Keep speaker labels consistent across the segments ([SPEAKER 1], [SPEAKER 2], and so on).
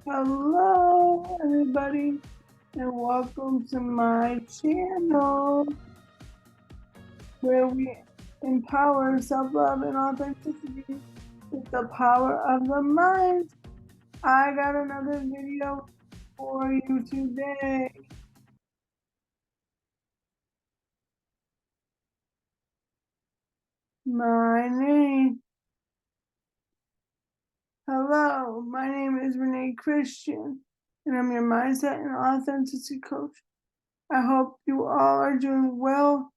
[SPEAKER 1] Hello, everybody, and welcome to my channel where we empower self-love and authenticity with the power of the mind. I got another video for you today. Hello, my name is Renee Christian, and I'm your mindset and authenticity coach. I hope you all are doing well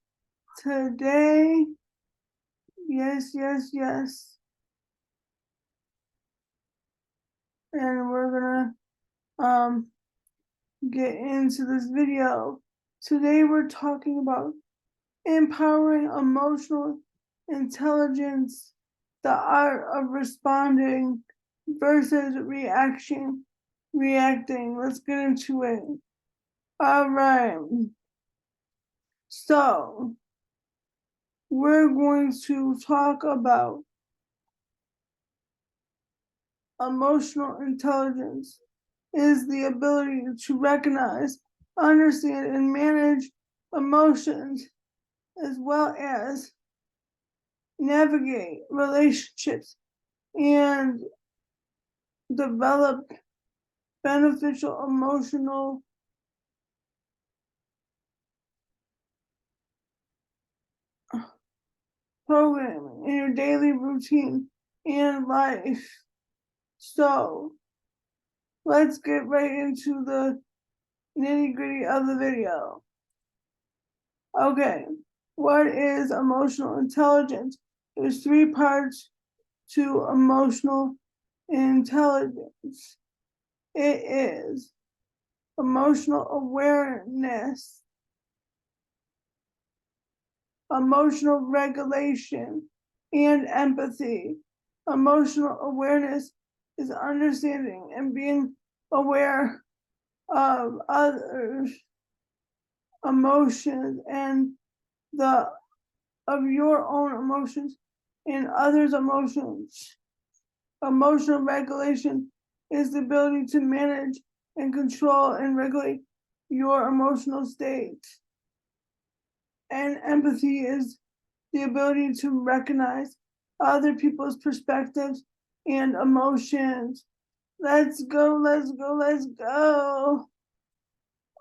[SPEAKER 1] today. Yes. And we're gonna get into this video. Today we're talking about empowering emotional intelligence, the art of responding versus reacting. Let's get into it. All right. So we're going to talk about emotional intelligence is the ability to recognize, understand, and manage emotions, as well as navigate relationships and develop beneficial emotional programming in your daily routine and life. So let's get right into the nitty-gritty of the video. Okay, what is emotional intelligence? There's three parts to emotional intelligence. It is emotional awareness, emotional regulation, and empathy. Emotional awareness is understanding and being aware of others' emotions and the of your own emotions and others' emotions. Emotional regulation is the ability to manage and control and regulate your emotional state. And empathy is the ability to recognize other people's perspectives and emotions. Let's go.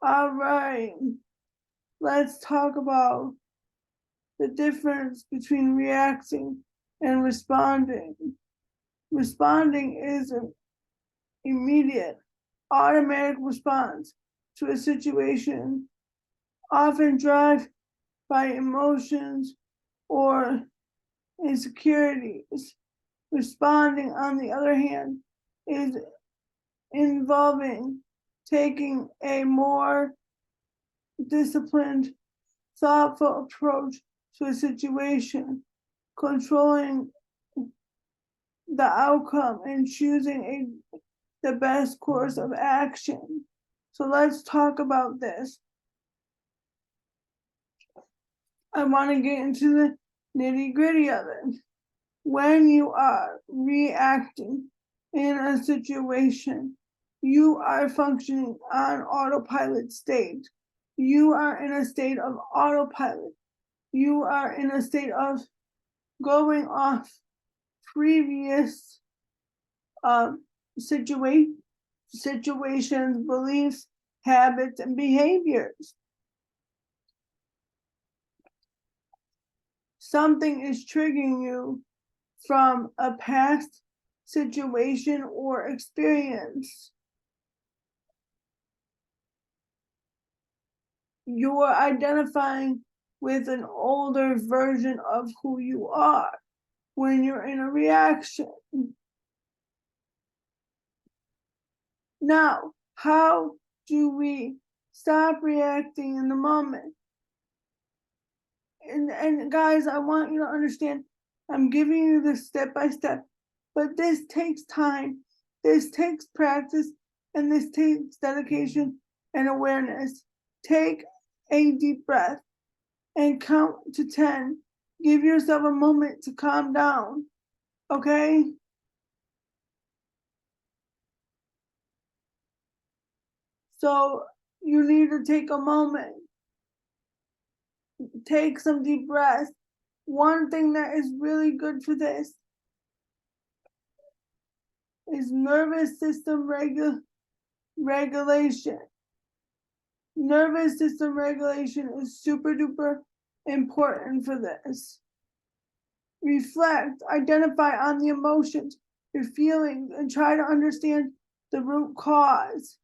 [SPEAKER 1] All right. Let's talk about the difference between reacting and responding. Responding is an immediate, automatic response to a situation, often driven by emotions or insecurities. Responding, on the other hand, is involving taking a more disciplined, thoughtful approach to a situation, controlling the outcome, and choosing the best course of action. So let's talk about this. I want to get into the nitty-gritty of it. When you are reacting in a situation, you are functioning on autopilot state. You are in a state of autopilot. You are in a state of going off previous situations, beliefs, habits, and behaviors. Something is triggering you from a past situation or experience. You are identifying with an older version of who you are when you're in a reaction. Now, how do we stop reacting in the moment? And guys, I want you to understand, I'm giving you this step by step, but this takes time, this takes practice, and this takes dedication and awareness. Take a deep breath and count to 10. Give yourself a moment to calm down, okay? So you need to take a moment, take some deep breaths. One thing that is really good for this is nervous system regulation. Nervous system regulation is super duper important for this. Reflect, identify on the emotions, your feelings, and try to understand the root cause.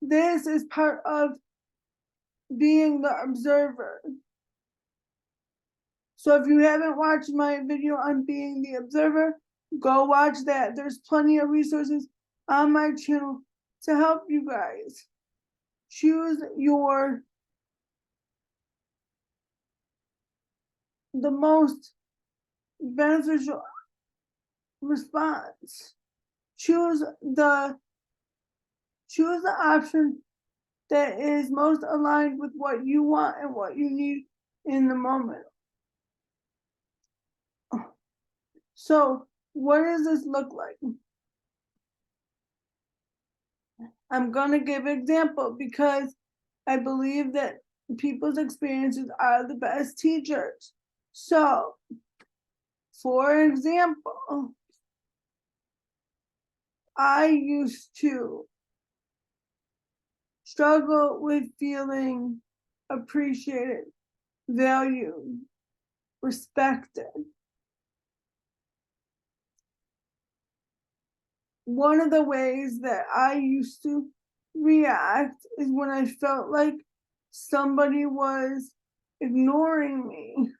[SPEAKER 1] This is part of being the observer. So if you haven't watched my video on being the observer, go watch that. There's plenty of resources on my channel to help you guys choose the most beneficial response. Choose the option that is most aligned with what you want and what you need in the moment. So what does this look like? I'm gonna give an example because I believe that people's experiences are the best teachers. So, for example, I used to struggle with feeling appreciated, valued, respected. One of the ways that I used to react is when I felt like somebody was ignoring me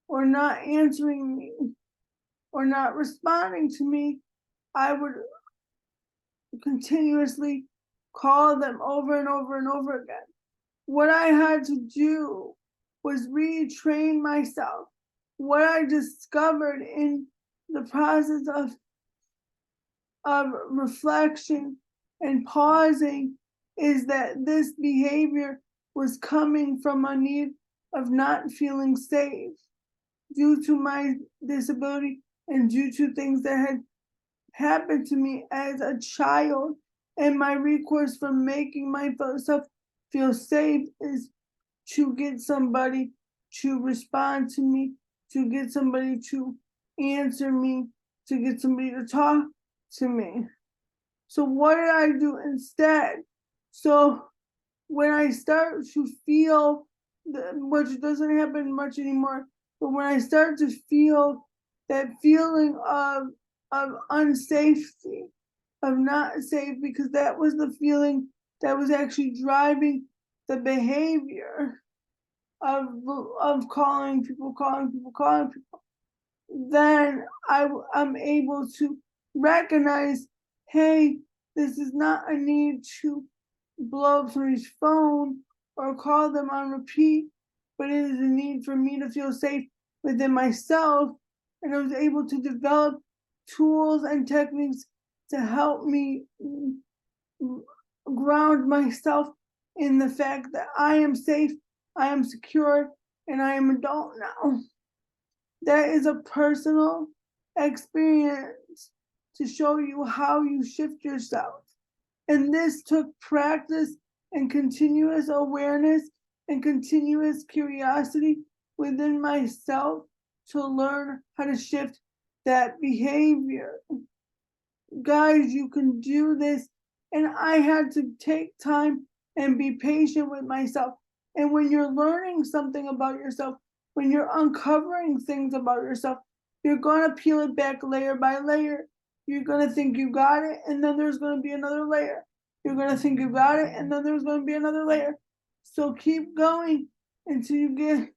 [SPEAKER 1] or not answering me or not responding to me, I would continuously call them over and over and over again. What I had to do was retrain myself. What I discovered in the process of reflection and pausing is that this behavior was coming from a need of not feeling safe due to my disability and due to things that had happened to me as a child. And my recourse for making myself feel safe is to get somebody to respond to me, to get somebody to answer me, to get somebody to talk to me. So what did I do instead? So when I start to feel, which doesn't happen much anymore, but when I start to feel that feeling of unsafety, of not safe, because that was the feeling that was actually driving the behavior of calling people, then I'm able to recognize, hey, this is not a need to blow up somebody's phone or call them on repeat, but it is a need for me to feel safe within myself. And I was able to develop tools and techniques to help me ground myself in the fact that I am safe, I am secure, and I am adult now. That is a personal experience to show you how you shift yourself. And this took practice and continuous awareness and continuous curiosity within myself to learn how to shift that behavior. Guys, you can do this. And I had to take time and be patient with myself. And when you're learning something about yourself, when you're uncovering things about yourself, you're going to peel it back layer by layer. You're going to think you got it, and then there's going to be another layer. You're going to think you got it, and then there's going to be another layer. So keep going until you get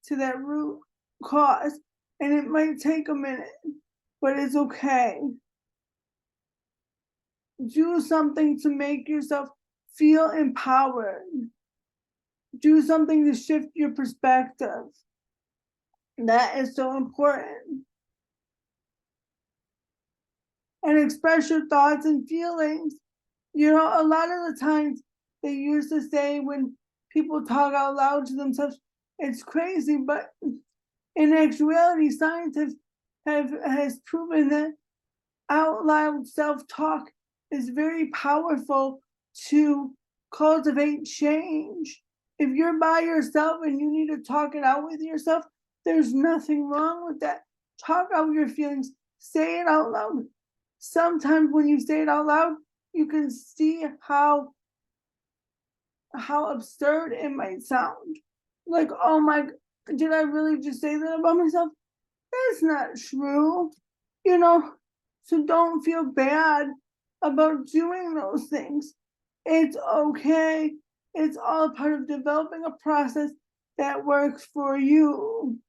[SPEAKER 1] to that root cause. And it might take a minute, but it's okay. Do something to make yourself feel empowered. Do something to shift your perspective. That is so important. And express your thoughts and feelings. You know, a lot of the times they used to say when people talk out loud to themselves, it's crazy, but in actuality, science has proven that out loud self-talk is very powerful to cultivate change. If you're by yourself and you need to talk it out with yourself, there's nothing wrong with that. Talk out your feelings, say it out loud. Sometimes when you say it out loud, you can see how absurd it might sound. Like, oh my, did I really just say that about myself? That's not true, you know? So don't feel bad about doing those things. It's okay. It's all part of developing a process that works for you.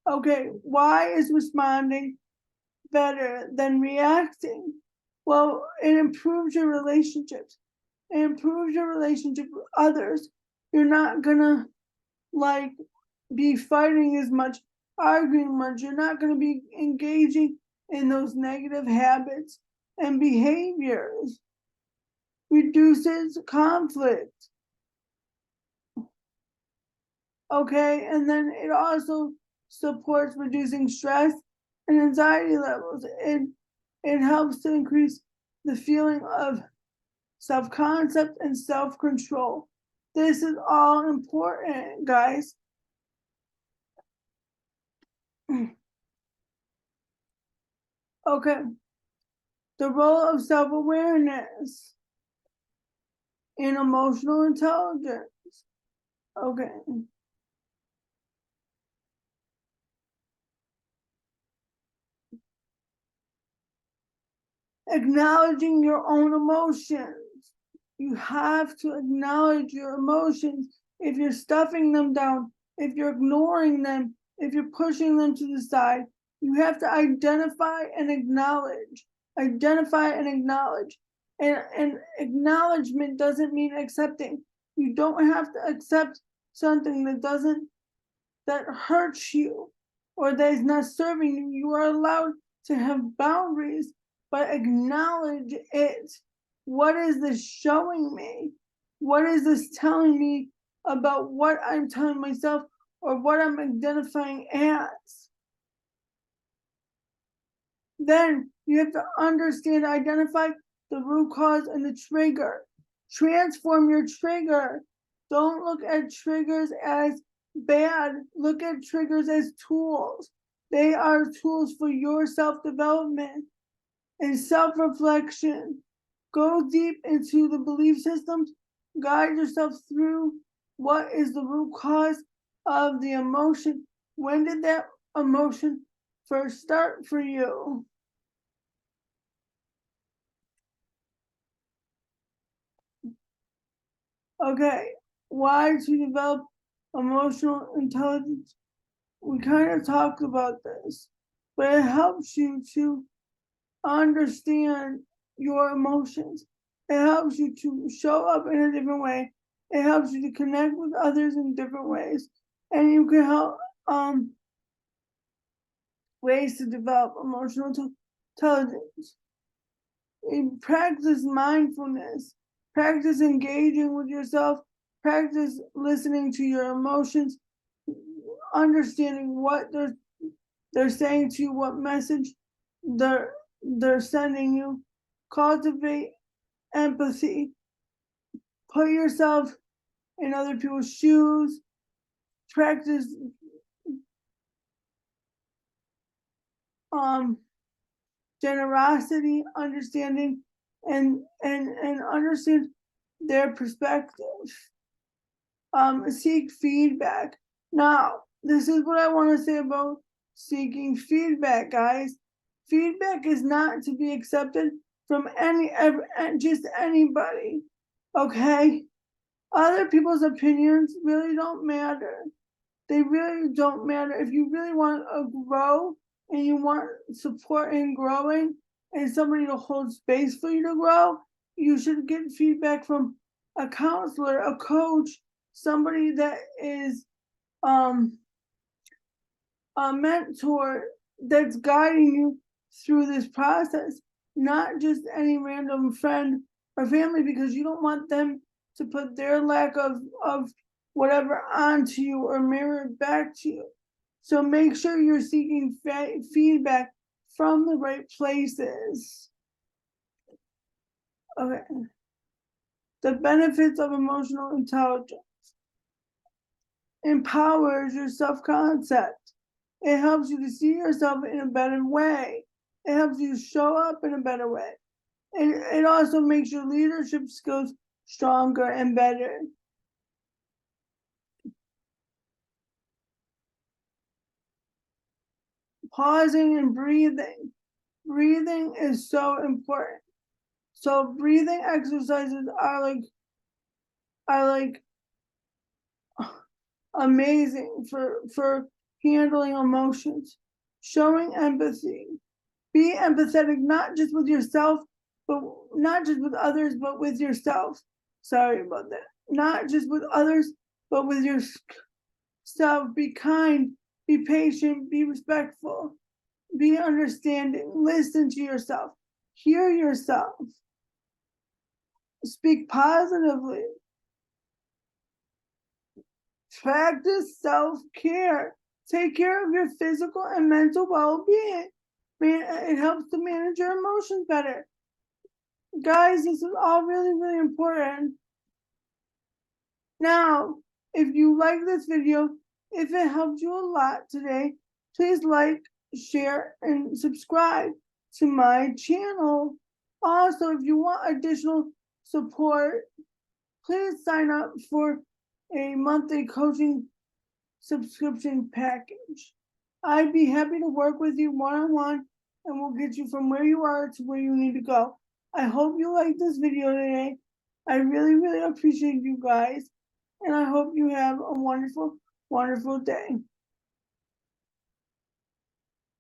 [SPEAKER 1] Okay, why is responding better than reacting? Well, it improves your relationships. It improves your relationship with others. You're not gonna like be fighting as much, arguing much. You're not gonna be engaging in those negative habits and behaviors. Reduces conflict. Okay, and then it also supports reducing stress and anxiety levels. It helps to increase the feeling of self-concept and self-control. This is all important, guys. Okay, the role of self-awareness in emotional intelligence. Okay. Acknowledging your own emotions. You have to acknowledge your emotions. If you're stuffing them down, if you're ignoring them, if you're pushing them to the side, you have to identify and acknowledge. Identify and acknowledge. And acknowledgement doesn't mean accepting. You don't have to accept something that hurts you or that is not serving you. You are allowed to have boundaries, but acknowledge it. What is this showing me? What is this telling me about what I'm telling myself or what I'm identifying as? Then you have to understand, identify the root cause and the trigger. Transform your trigger. Don't look at triggers as bad. Look at triggers as tools. They are tools for your self-development and self-reflection. Go deep into the belief systems. Guide yourself through what is the root cause of the emotion. When did that emotion first start for you? Okay, why to develop emotional intelligence? We kind of talked about this, but it helps you to understand your emotions. It helps you to show up in a different way. It helps you to connect with others in different ways. And you can help ways to develop emotional intelligence. Practice mindfulness, practice engaging with yourself, practice listening to your emotions, understanding what they're saying to you, what message they're sending you. Cultivate empathy. Put yourself in other people's shoes. Practice generosity, understanding, and understand their perspective. Seek feedback. Now, this is what I want to say about seeking feedback, guys. Feedback is not to be accepted from just anybody. Okay? Other people's opinions really don't matter. They really don't matter. If you really want to grow and you want support in growing and somebody to hold space for you to grow, you should get feedback from a counselor, a coach, somebody that is a mentor that's guiding you through this process, not just any random friend or family, because you don't want them to put their lack of whatever onto you or mirror it back to you. So make sure you're seeking feedback from the right places. Okay. The benefits of emotional intelligence. Empowers your self-concept. It helps you to see yourself in a better way. It helps you show up in a better way. It also makes your leadership skills stronger and better. Pausing and breathing. Breathing is so important. So breathing exercises are like amazing for handling emotions. Showing empathy. Be empathetic not just with yourself, but not just with others, but with yourself. Sorry about that. Not just with others, but with yourself. Be kind, be patient, be respectful, be understanding. Listen to yourself. Hear yourself. Speak positively. Practice self-care. Take care of your physical and mental well-being. It helps to manage your emotions better. Guys, this is all really, really important. Now, if you like this video, if it helped you a lot today, please like, share, and subscribe to my channel. Also, if you want additional support, please sign up for a monthly coaching subscription package. I'd be happy to work with you one-on-one, and we'll get you from where you are to where you need to go. I hope you liked this video today. I really, really appreciate you guys, and I hope you have a wonderful, wonderful day.